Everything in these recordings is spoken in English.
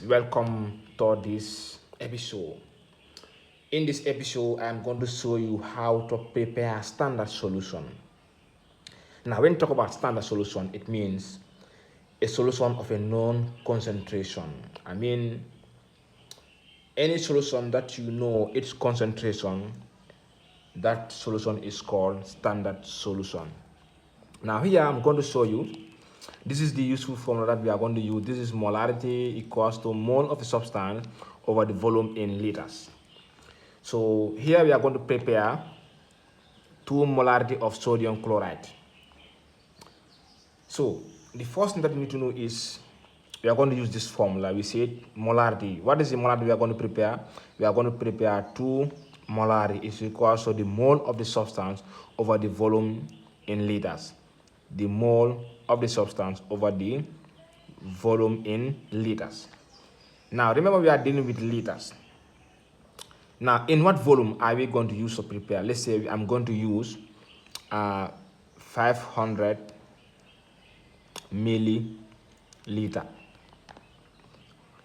welcome to this episode. In this episode, I'm going to show you how to prepare a standard solution. Now, when you talk about standard solution, it means a solution of a known concentration. I mean, any solution that you know its concentration, that solution is called standard solution. Now here I'm going to show you, this is the useful formula that we are going to use. This is molarity equals to mole of a substance over the volume in liters. So here we are going to prepare 2 molarity of sodium chloride. So the first thing that we need to know is we are going to use this formula. We said molarity. What is the molarity we are going to prepare? We are going to prepare 2 molarity is equal to the mole of the substance over the volume in liters. The mole of the substance over the volume in liters. Now remember, we are dealing with liters. Now in what volume are we going to use to prepare? Let's say I'm going to use 500 milliliter.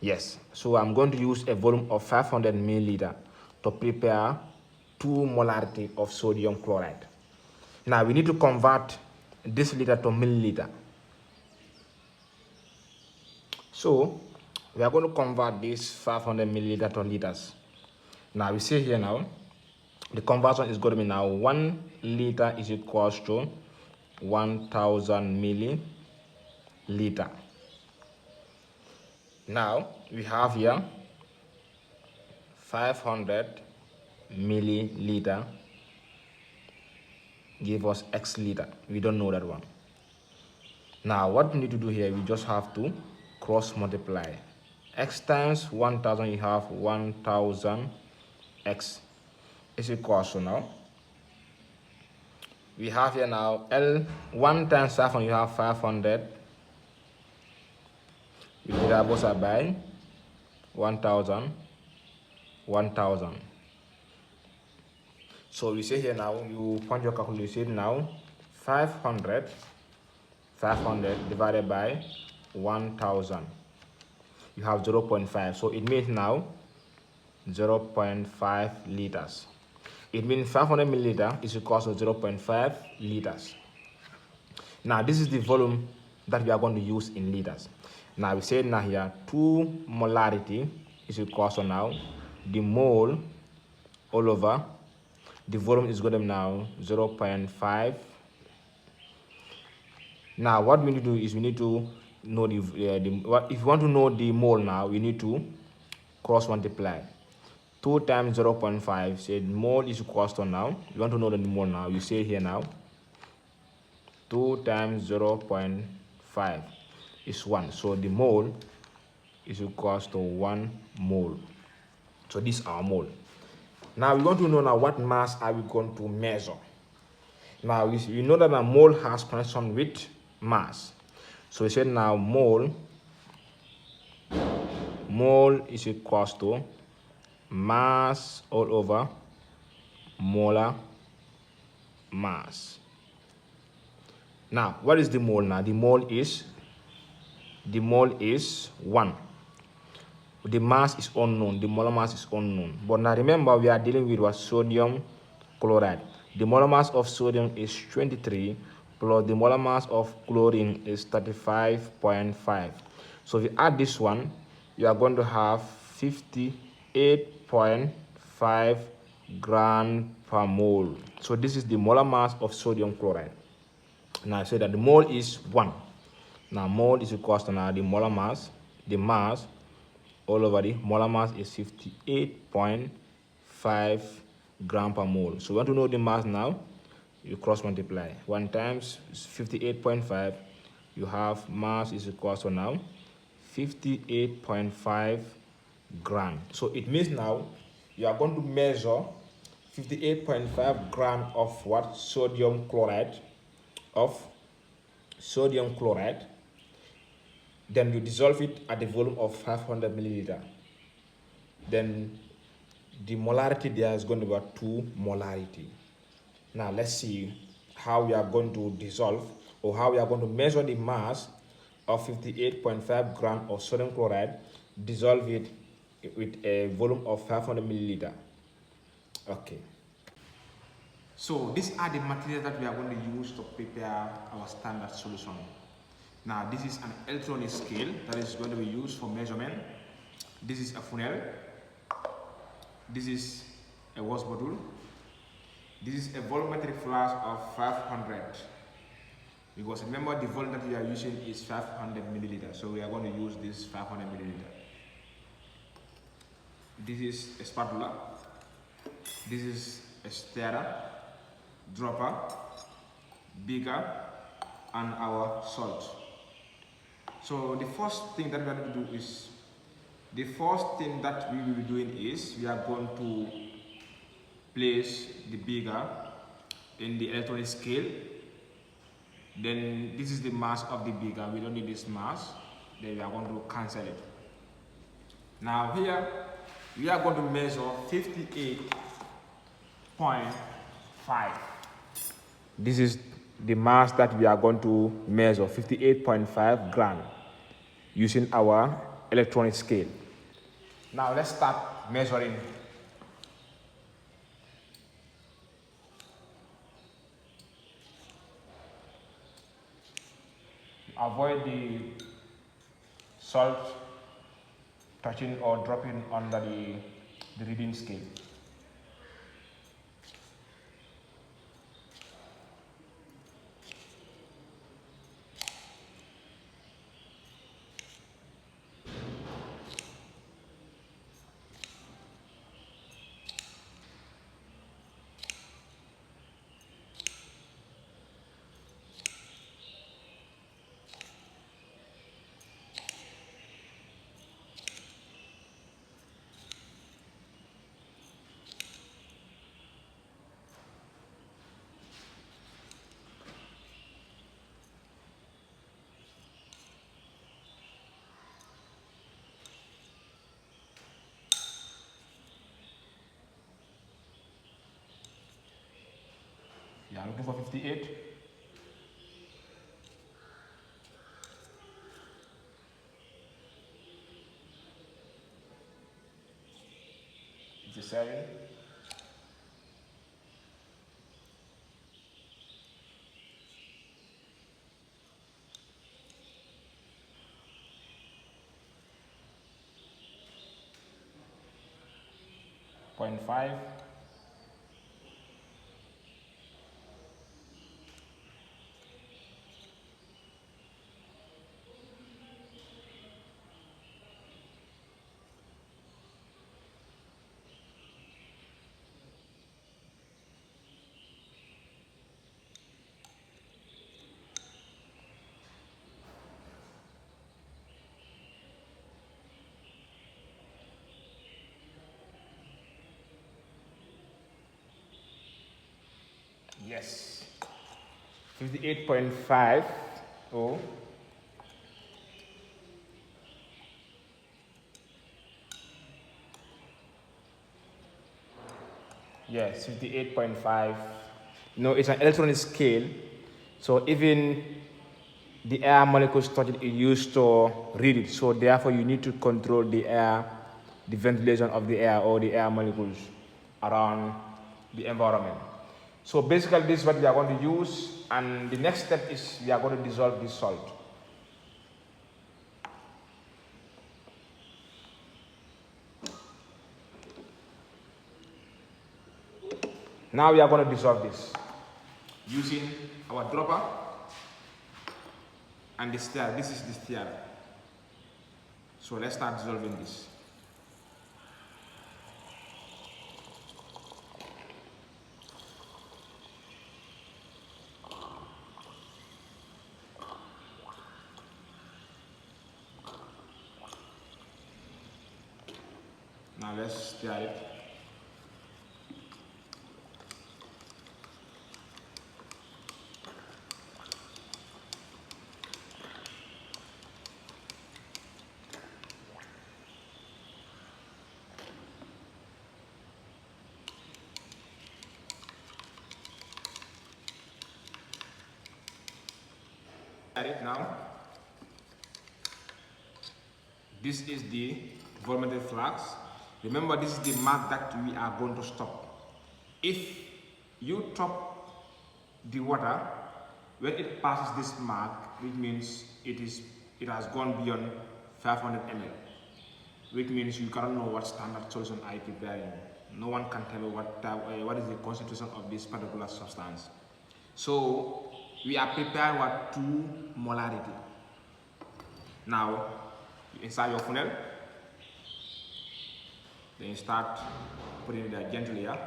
Yes, so I'm going to use a volume of 500 milliliter to prepare 2 molarity of sodium chloride. Now we need to convert this liter to milliliter. So we are going to convert this 500 milliliter to liters. Now we see here now, the conversion is going to be now 1 liter is equals to 1000 milliliter. Now we have here 500 milliliter give us X liter. We don't know that one. Now what we need to do here, we just have to cross multiply. X times 1000, you have 1000 X is equals to now. We have here now L 1 times 500, you have 500. We divide both side by 1000. So we say here now, you point your calculation now, 500 divided by 1000. You have 0.5. So it means now 0.5 liters. It means 500 milliliter is equal to 0.5 liters. Now this is the volume that we are going to use in liters. Now we say now here 2 molarity is equal to now the mole all over the volume is going to be now 0.5. Now what we need to do is we need to know if you want to know the mole now, we need to cross multiply. 2 times 0.5, say mole is equal to now, you want to know the mole now, you say here now 2 times 0.5 is 1. So the mole is equal to 1 mole. So this is our mole. Now we want to know now what mass are we going to measure. Now we know that a mole has connection with mass. So we say now mole is equal to mass all over molar mass. Now what is the mole now? The mole is 1. The mass is unknown, the molar mass is unknown. But now remember, we are dealing with what? Sodium chloride. The molar mass of sodium is 23 plus the molar mass of chlorine is 35.5. So if you add this one, you are going to have 58.5 gram per mole. So this is the molar mass of sodium chloride. Now I say that the mole is 1. Now mole is equal to now the molar mass, the mass all over the molar mass is 58.5 gram per mole. So we want to know the mass now, you cross multiply. 1 times 58.5, you have mass is equal to now 58.5 gram. So it means now you are going to measure 58.5 gram of what? Sodium chloride. Then you dissolve it at the volume of 500 milliliter. Then the molarity there is going to be 2 molarity. Now let's see how we are going to dissolve or how we are going to measure the mass of 58.5 gram of sodium chloride dissolve it with a volume of 500 milliliter. Okay. So these are the materials that we are going to use to prepare our standard solution. Now this is an electronic scale that is going to be used for measurement. This is a funnel. This is a wash bottle. This is a volumetric flask of 500. Because remember the volume that we are using is 500 milliliters. So we are going to use this 500 milliliter. This is a spatula. This is a stirrer, dropper, beaker, and our salt. So the first thing that we are going to do is, the first thing that we will be doing is, we are going to place the beaker in the electronic scale. Then this is the mass of the beaker. We don't need this mass. Then we are going to cancel it. Now here, we are going to measure 58.5. This is the mass that we are going to measure, 58.5 gram, using our electronic scale. Now let's start measuring. Avoid the salt touching or dropping under the reading scale. Yeah, looking for 58. It's a 7. Point 5. Yes. 58.5. Oh. Yes, 58.5. No, it's an electronic scale. So even the air molecules touch it, it used to read it. So therefore you need to control the air, the ventilation of the air or the air molecules around the environment. So basically this is what we are going to use, and the next step is we are going to dissolve this salt. Now we are going to dissolve this using our dropper and the stirrer. This is the stirrer. So let's start dissolving this. Now let's stir it. Stir it now. This is the volumetric flux. Remember, this is the mark that we are going to stop. If you top the water, when it passes this mark, which means it has gone beyond 500 ml, which means you cannot know what standard solution are you preparing. No one can tell what is the concentration of this particular substance. So we are preparing what 2 molarity. Now you insert your funnel, then you start putting it there gently here.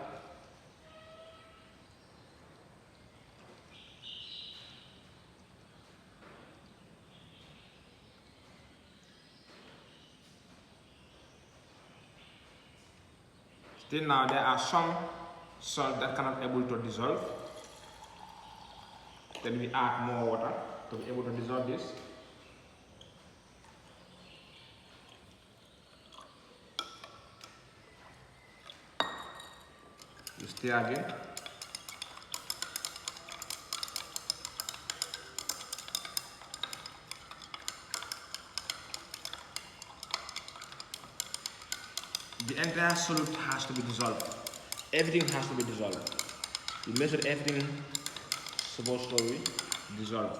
Still now there are some salt that cannot able to dissolve. Then we add more water to be able to dissolve this. You stir again. The entire solute has to be dissolved. Everything has to be dissolved. You measure everything supposed to be dissolved.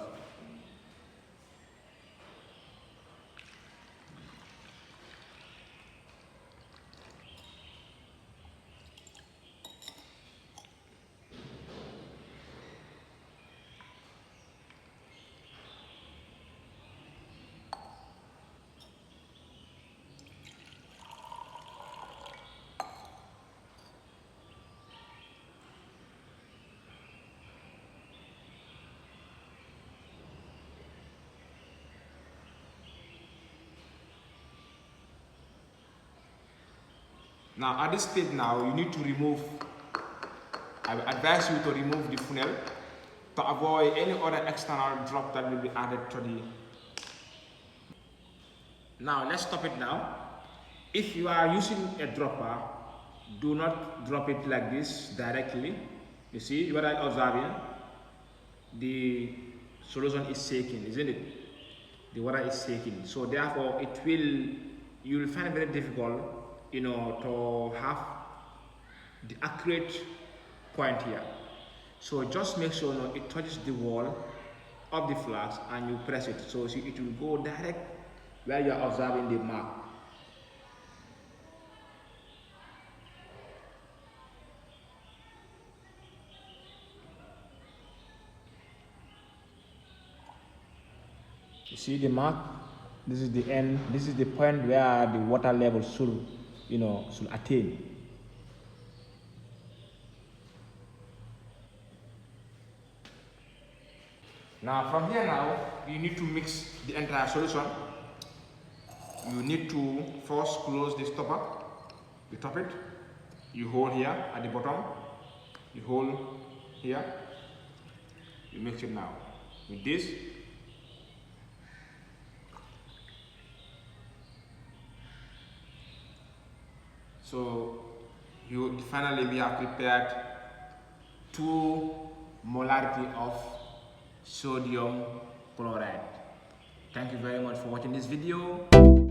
Now at this stage now, you need to remove, I advise you to remove the funnel to avoid any other external drop that will be added to the. Now let's stop it now. If you are using a dropper, do not drop it like this directly. You see what I'm observing? The solution is shaking, isn't it? The water is shaking. So therefore you will find it very difficult, to have the accurate point here. So just make sure it touches the wall of the flask and you press it. So see, it will go direct where you are observing the mark. You see the mark? This is the end. This is the point where the water level should attain. Now from here now, you need to mix the entire solution. You need to first close this stopper. You top it. You hold here at the bottom. You hold here. You mix it now with this. So finally we have prepared 2 molarity of sodium chloride. Thank you very much for watching this video.